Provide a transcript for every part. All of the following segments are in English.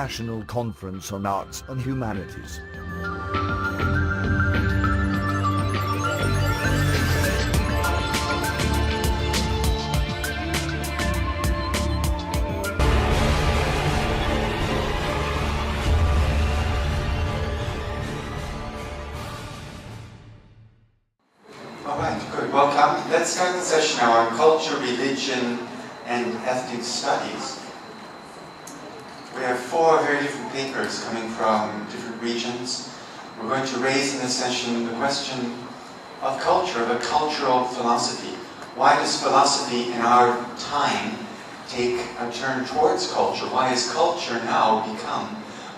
International Conference on Arts and Humanities. Welcome. Let's start the session now on culture, religion, and ethnic studies. We have four very different papers coming from different regions. We're going to raise in this session the question of culture, of a cultural philosophy. Why does philosophy in our time take a turn towards culture? Why has culture now become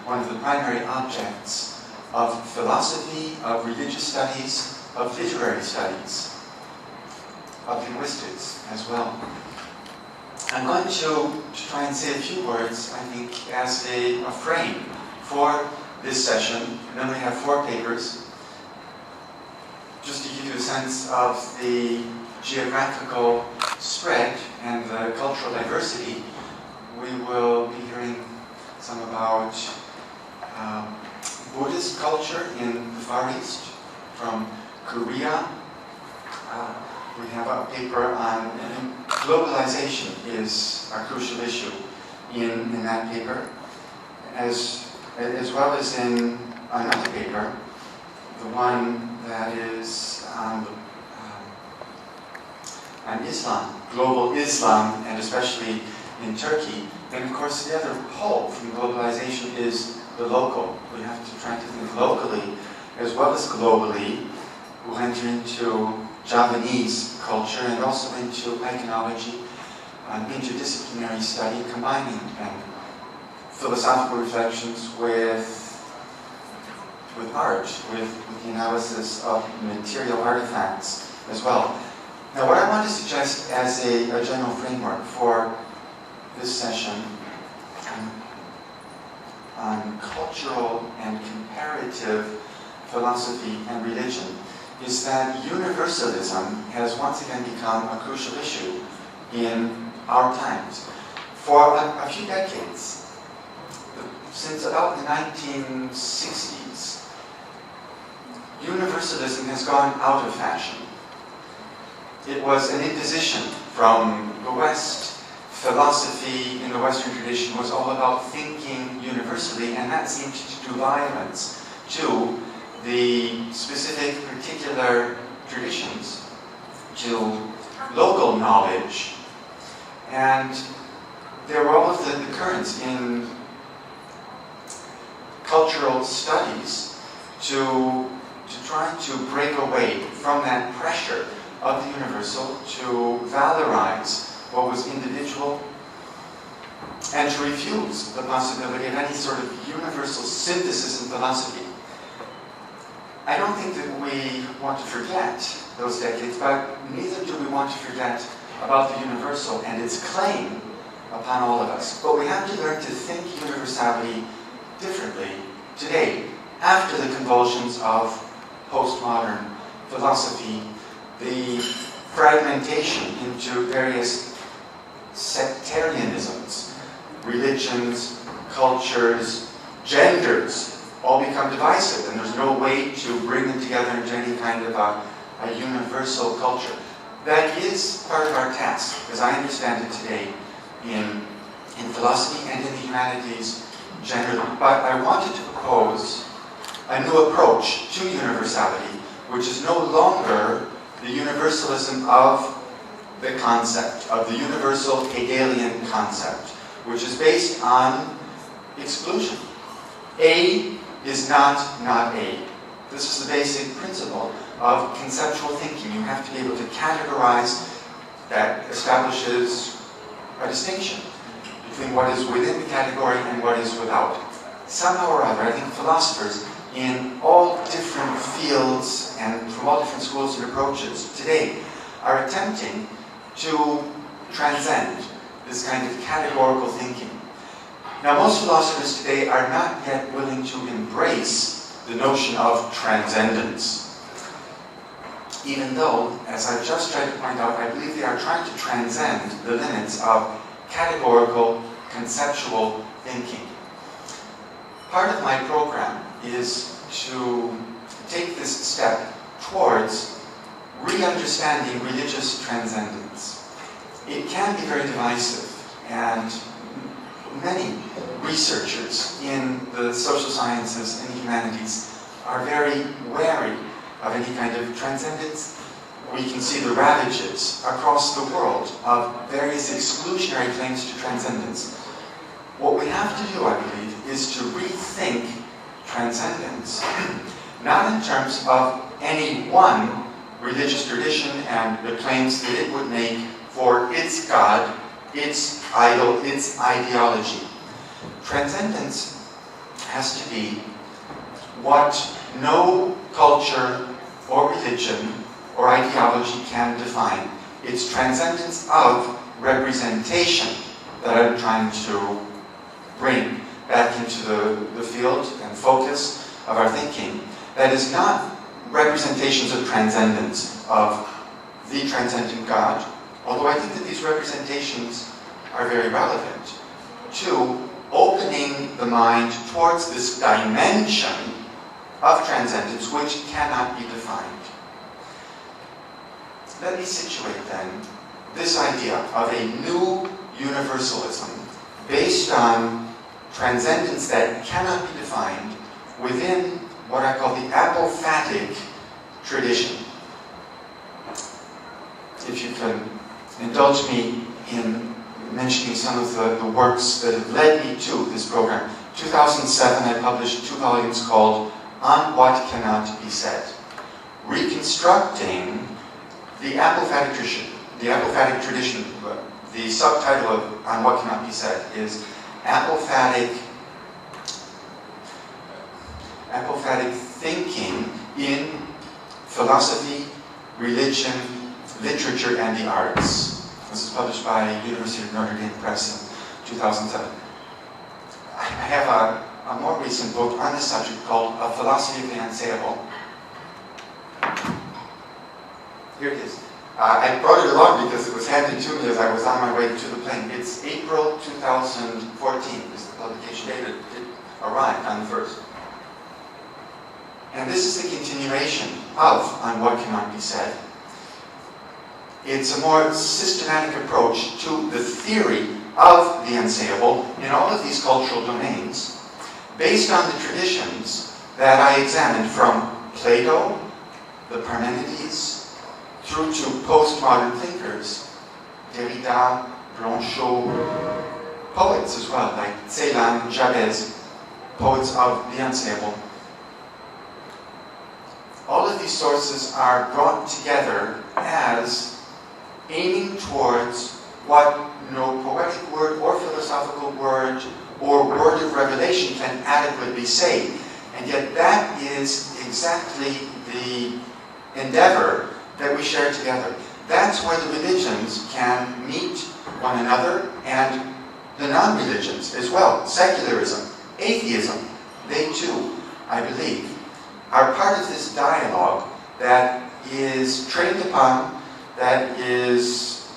one of the primary objects of philosophy, of religious studies, of literary studies, of linguistics as well? I'm going to try and say a few words, I think, as a frame for this session. And then we have four papers. Just to give you a sense of the geographical spread and the cultural diversity, we will be hearing some about Buddhist culture in the Far East, from Korea. We have a paper on globalization is a crucial issue in that paper, as well as in another paper, the one that is on Islam, global Islam, and especially in Turkey. And of course, the other pole from globalization is the local. We have to try to think locally as well as globally. We'll enter into Javanese culture and also into iconology, interdisciplinary study, combining philosophical reflections with art, with the analysis of material artifacts as well. Now, what I want to suggest as a general framework for this session on cultural and comparative philosophy and religion is that universalism has once again become a crucial issue in our times. For a few decades, since about the 1960s, universalism has gone out of fashion. It was an imposition from the West. Philosophy in the Western tradition was all about thinking universally, and that seemed to do violence to the specific particular traditions, to local knowledge. And there were all of the currents in cultural studies to try to break away from that pressure of the universal, to valorize what was individual, and to refuse the possibility of any sort of universal synthesis in philosophy. I don't think that we want to forget those decades, but neither do we want to forget about the universal and its claim upon all of us. But we have to learn to think universality differently today, after the convulsions of postmodern philosophy, the fragmentation into various sectarianisms, religions, cultures, genders, all become divisive, and there's no way to bring them together into any kind of a universal culture. That is part of our task, as I understand it today, in philosophy and in the humanities generally. But I wanted to propose a new approach to universality, which is no longer the universalism of the concept, of the universal Hegelian concept, which is based on exclusion. A is not A. This is the basic principle of conceptual thinking. You have to be able to categorize. That establishes a distinction between what is within the category and what is without. Somehow or other, I think philosophers in all different fields and from all different schools and approaches today are attempting to transcend this kind of categorical thinking. Now, most philosophers today are not yet willing to embrace the notion of transcendence. Even though, as I've just tried to point out, I believe they are trying to transcend the limits of categorical, conceptual thinking. part of my program is to take this step towards re-understanding religious transcendence. It can be very divisive, and many researchers in the social sciences and humanities are very wary of any kind of transcendence. We can see the ravages across the world of various exclusionary claims to transcendence. What we have to do, I believe, is to rethink transcendence, not in terms of any one religious tradition and the claims that it would make for its God, its idol, its ideology. Transcendence has to be what no culture or religion or ideology can define. It's transcendence of representation that I'm trying to bring back into the field and focus of our thinking. That is not representations of transcendence, of the transcendent God, although I think that these representations are very relevant to opening the mind towards this dimension of transcendence which cannot be defined. Let me situate then this idea of a new universalism based on transcendence that cannot be defined within what I call the apophatic tradition. If you can indulge me in mentioning some of the works that have led me to this program. 2007, I published 2 volumes called On What Cannot Be Said, reconstructing the apophatic tradition. The apophatic tradition, the subtitle of On What Cannot Be Said is apophatic thinking in philosophy, religion, literature, and the arts. This is published by University of Notre Dame Press in 2007. I have a more recent book on this subject called A Philosophy of the Unsayable. Here it is. I brought it along because it was handed to me as I was on my way to the plane. It's April 2014 is the publication date. It arrived on the 1st. And this is the continuation of On What Cannot Be Said. It's a more systematic approach to the theory of the unsayable in all of these cultural domains, based on the traditions that I examined from Plato, the Parmenides, through to postmodern thinkers, Derrida, Blanchot, poets as well, like Celan, Jabez, poets of the unsayable. All of these sources are brought together as aiming towards what no poetic word or philosophical word or word of revelation can adequately say. And yet that is exactly the endeavor that we share together. That's where the religions can meet one another, and the non-religions as well. Secularism, atheism, they too, I believe, are part of this dialogue that is trained upon, that is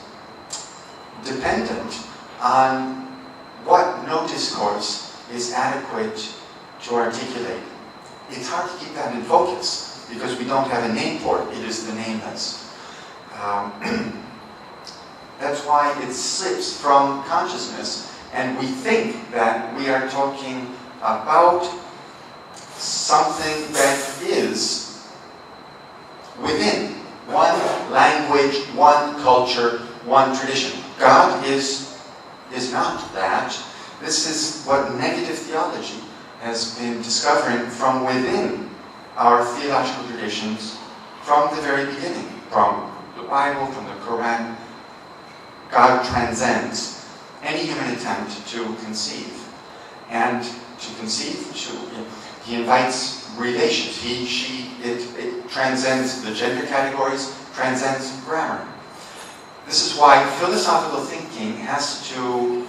dependent on what no discourse is adequate to articulate. It's hard to keep that in focus because we don't have a name for it. It is the nameless. That's why it slips from consciousness, and we think that we are talking about something that is within one language, one culture, one tradition. God is not that. This is what negative theology has been discovering from within our theological traditions from the very beginning. From the Bible, from the Quran, God transcends any human attempt to conceive. And to conceive, he invites relations. He, she, it transcends the gender categories, transcends grammar. This is why philosophical thinking has to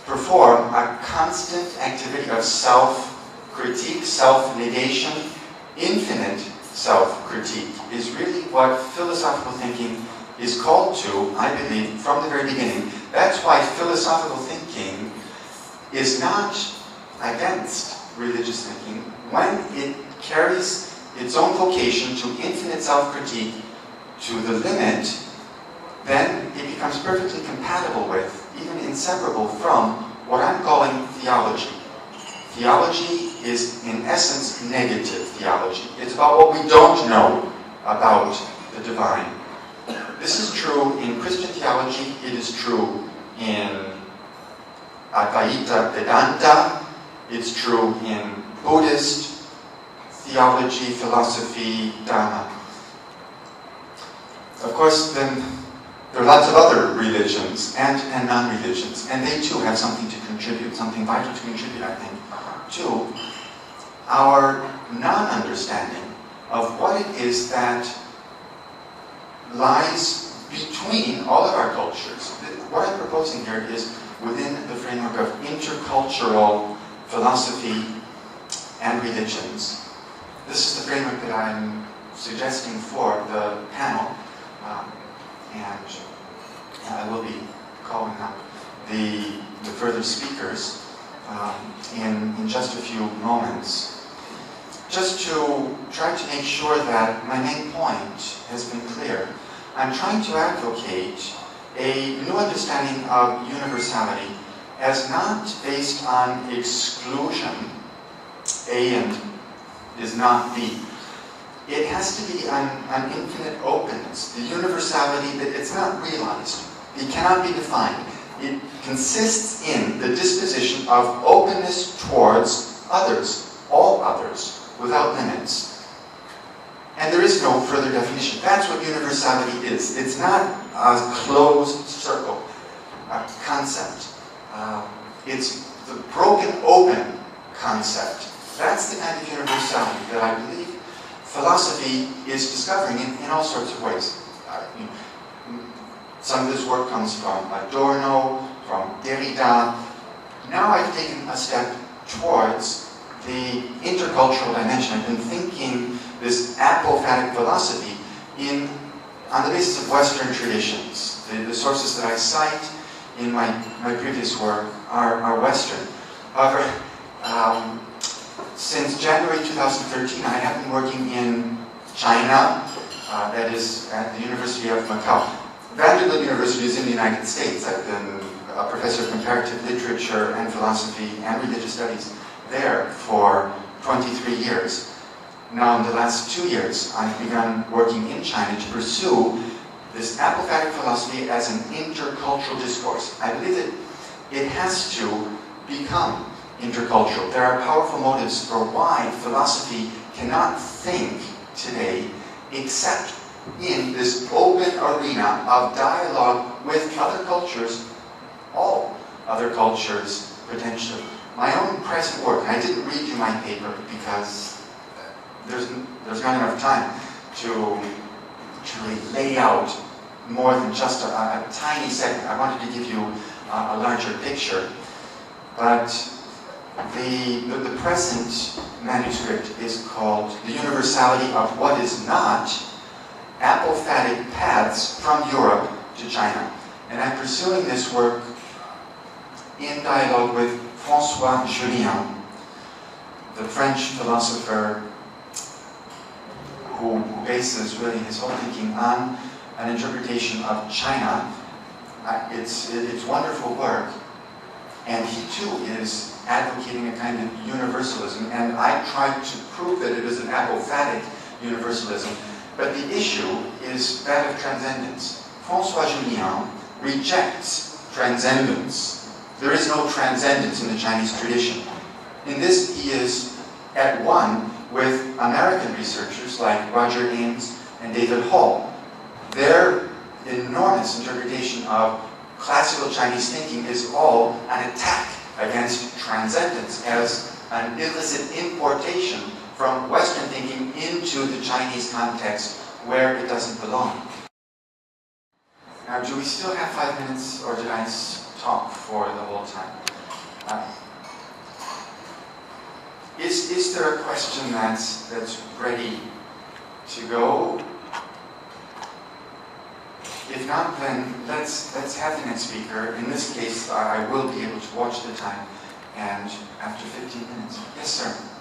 perform a constant activity of self-critique, self-negation. Infinite self-critique is really what philosophical thinking is called to, I believe, from the very beginning. That's why philosophical thinking is not against religious thinking, when it carries its own vocation to infinite self-critique to the limit, then it becomes perfectly compatible with, even inseparable from, what I'm calling theology. Theology is, in essence, negative theology. It's about what we don't know about the divine. This is true in Christian theology. It is true in Advaita Vedanta. It's true in Buddhist theology, philosophy, Dharma. Of course, then there are lots of other religions and non-religions, and they too have something to contribute, something vital to contribute, I think, to our non-understanding of what it is that lies between all of our cultures. What I'm proposing here is within the framework of intercultural philosophy and religions. This is the framework that I'm suggesting for the panel, and I will be calling up the further speakers in just a few moments. Just to try to make sure that my main point has been clear, I'm trying to advocate a new understanding of universality as not based on exclusion, A and is not B. It has to be an infinite openness. The universality, that it's not realized. It cannot be defined. It consists in the disposition of openness towards others, all others, without limits. And there is no further definition. That's what universality is. It's not a closed circle, a concept. It's the broken open concept. That's the kind of universality that I believe philosophy is discovering in all sorts of ways. Some of this work comes from Adorno, from Derrida. Now I've taken a step towards the intercultural dimension. I've been thinking this apophatic philosophy on the basis of Western traditions. The sources that I cite in my previous work are Western. However, since January 2013, I have been working in China, that is at the University of Macao. Vanderbilt University is in the United States. I've been a professor of comparative literature and philosophy and religious studies there for 23 years. Now, in the last 2 years, I've begun working in China to pursue this apophatic philosophy as an intercultural discourse. I believe that it has to become intercultural. There are powerful motives for why philosophy cannot think today except in this open arena of dialogue with other cultures, all other cultures potentially. My own present work, I didn't read you my paper because there's not enough time to really lay out more than just a tiny segment. I wanted to give you a larger picture, but the present manuscript is called The Universality of What Is Not, Apophatic Paths from Europe to China. And I'm pursuing this work in dialogue with François Julien, the French philosopher who bases really his whole thinking on an interpretation of China. It's wonderful work, and he too is advocating a kind of universalism, and I tried to prove that it is an apophatic universalism. But the issue is that of transcendence. François Julien rejects transcendence. There is no transcendence in the Chinese tradition. In this, he is at one with American researchers like Roger Ames and David Hall. Their enormous interpretation of classical Chinese thinking is all an attack against transcendence as an illicit importation from Western thinking into the Chinese context where it doesn't belong. Now, do we still have 5 minutes, or did I talk for the whole time? Is there a question that's ready to go? If not, then let's have the next speaker. In this case, I will be able to watch the time And after 15 minutes, yes, sir.